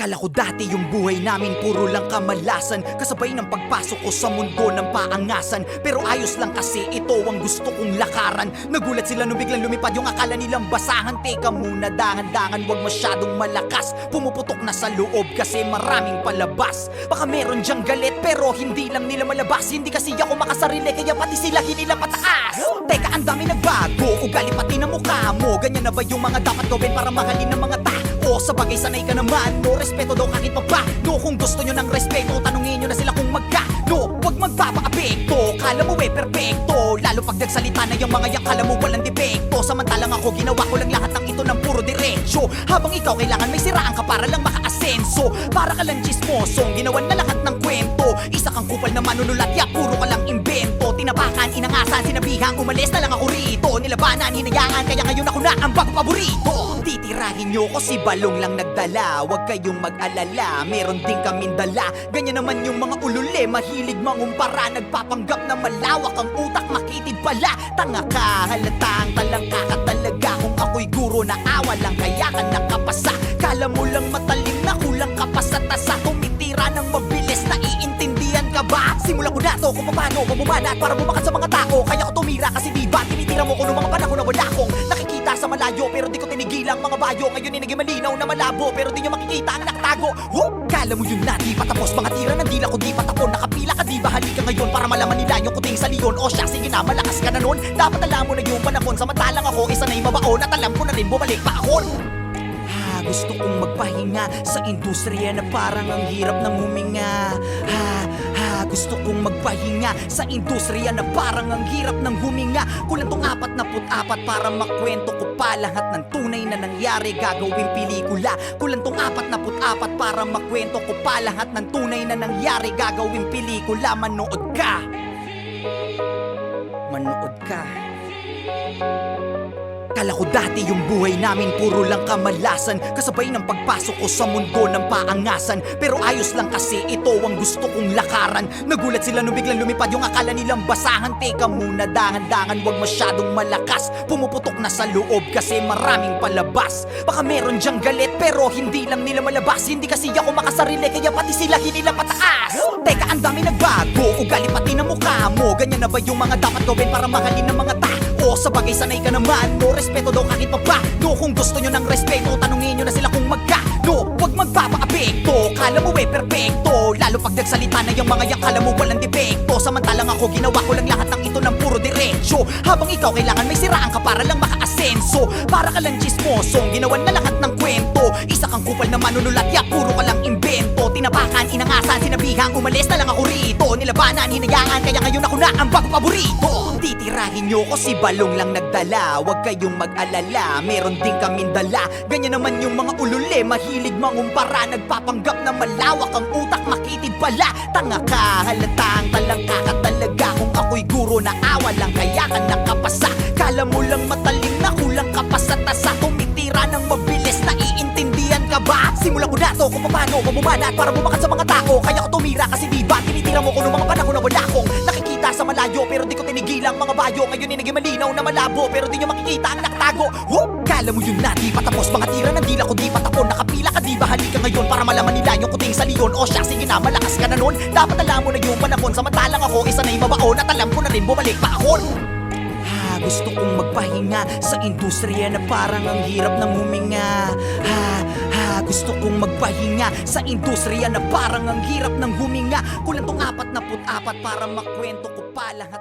Kala ko dati yung buhay namin puro lang kamalasan, kasabay ng pagpasok ko sa mundo ng paangasan. Pero ayos lang kasi ito ang gusto kong lakaran. Nagulat sila nung biglang lumipad yung akala nilang basahan. Teka muna, dahan-dahan, wag masyadong malakas. Pumuputok na sa loob kasi maraming palabas. Baka meron dyang galit pero hindi lang nila malabas. Hindi kasi ako makasarili kaya pati sila hinila pataas. Teka, ang dami nagbago, ugali pati na mukha mo. Ganyan na ba yung mga dapat gawin para mahalin ng mga tao? Sa bagay sanay ka naman, no respeto daw kahit pa ba. No, kung gusto nyo ng respeto, tanungin nyo na sila kung magkano. Huwag magpapaapekto, kala mo perfecto. Lalo pag nagsalita na yung mga yak, kala mo walang depekto. Samantalang ako, ginawa ko lang lahat ng ito ng puro diretsyo. Habang ikaw kailangan may siraan ka para lang makaasenso. Para ka lang chismosong, ginawan na lahat ng kwento. Isa kang kupal na manunulat, ya puro ka lang imbento. Tinapakan, inangasan, sinabihang umalis na lang ako rito. Nilabanan, hinayaan, kaya ngayon ako na ang bago paborito. Titirahin nyo ko si Balong lang nagdala. Huwag kayong mag-alala, meron din kaming dala. Ganyan naman yung mga ulule, mahilig mangumpara. Nagpapanggap na malawak ang utak, makitid pala. Tanga ka, halatang talangka ka talaga. Kung ako'y guro na awa lang, kaya ka nakapasa. Kala mo lang matalim na kulang ka pa sa tasa. Tumitira ng mabilis, naiintindihan ka ba? Simulan ko na to kung paano mamumana para bumakat sa mga tao. Kaya ko tumira kasi diba tinitira mo ko noong mga panahon na wala akong nakikita sa malayo. Pero di ko tinigilang mga bayo. Ngayon ay naging malinaw na malabo, pero di nyo makikita ang nakatago. Kala mo yun na di patapos, mga tira ng dila ko di patapon. Nakapila ka di ba, halika ngayon para malaman nila yung kuting sa liyon. O siya, sige na, malakas ka na nun. Dapat alam mo na yung panahon, samantalang ako isa na'y mabaon. At alam ko na rin bumalik pa ako. Gusto kong magpahinga sa industriya na parang ang hirap ng huminga. Gusto kong magpahinga sa industriya na parang ang hirap ng huminga. Kulang tong 44 para makwento ko pa lahat ng tunay na nangyari, gagawing pelikula. Kulang tong 44 para makwento ko pa lahat ng tunay na nangyari, gagawing pelikula. Manood ka. Manood ka. Kala ko dati yung buhay namin puro lang kamalasan, kasabay ng pagpasok ko sa mundo ng paangasan. Pero ayos lang kasi ito ang gusto kong lakaran. Nagulat sila nung biglang lumipad yung akala nilang basahan. Teka muna, dahan-dahan, wag masyadong malakas. Pumuputok na sa loob kasi maraming palabas. Baka meron dyang galit pero hindi lang nila malabas. Hindi kasi ako makasarili kaya pati sila hinila pataas. Teka, ang dami nagbago, ugali pati na mukha mo. Ganyan na ba yung mga dapat gawin para mahalin ng mga tao? Sa bagay sanay ka naman, no respeto daw kahit pa ba. No, kung gusto nyo ng respeto, tanungin nyo na sila kung magkano. Huwag magpapaapekto, kala mo perfecto. Lalo pag nagsalita na yung mga yak, kala mo walang depekto. Samantalang ako, ginawa ko lang lahat ng ito ng puro diretsyo. Habang ikaw kailangan may siraan ka para lang makaasenso. Para ka lang chismosong, ginawan na lahat ng kwento. Isa kang kupal na manunulat, ya puro ka lang imbento. Tinapakan, inangasan, sinabihang umalis na lang ako rito. Nilabanan, hinayaan, kaya ngayon ako na ang bago paborito. Titirahin nyo ko si Balong lang nagdala. Huwag kayong mag-alala, meron din kaming dala. Ganyan naman yung mga ulule, mahilig mangumpara. Nagpapanggap na malawak ang utak, makitid pala. Tanga ka, halatang talangka ka talaga. Kung ako'y guro na awa lang, kaya ka nakapasa. Kala mo lang matalim na kulang ka pa sa tasa. Tumitira ng mabilis, naiintindihan ka ba? Simulan ko na to kung paano mamumana para bumakat sa mga tao. Kaya ko tumira kasi diba tinitira mo ko noong mga panahon na wala akong nakikita sa malayo. Pero di ko tinigilang mga bayo. Ngayon ay naging malinaw na malabo, pero di nyo makikita ang nakatago. Kala mo yun na di patapos, mga tira ng dila ko di patapon. Nakapila ka di ba, halika ngayon para malaman nila yung kuting sa liyon. O siya, sige na, malakas ka na nun. Dapat alam mo na yung panahon, samantalang ako isa na'y mabaon. At alam ko na rin bumalik pa ako. Gusto kong magpahinga sa industriya na parang ang hirap ng huminga. Gusto kong magpahinga sa industriya na parang ang hirap ng huminga. Kulang tong 44 para makwento ko pa lahat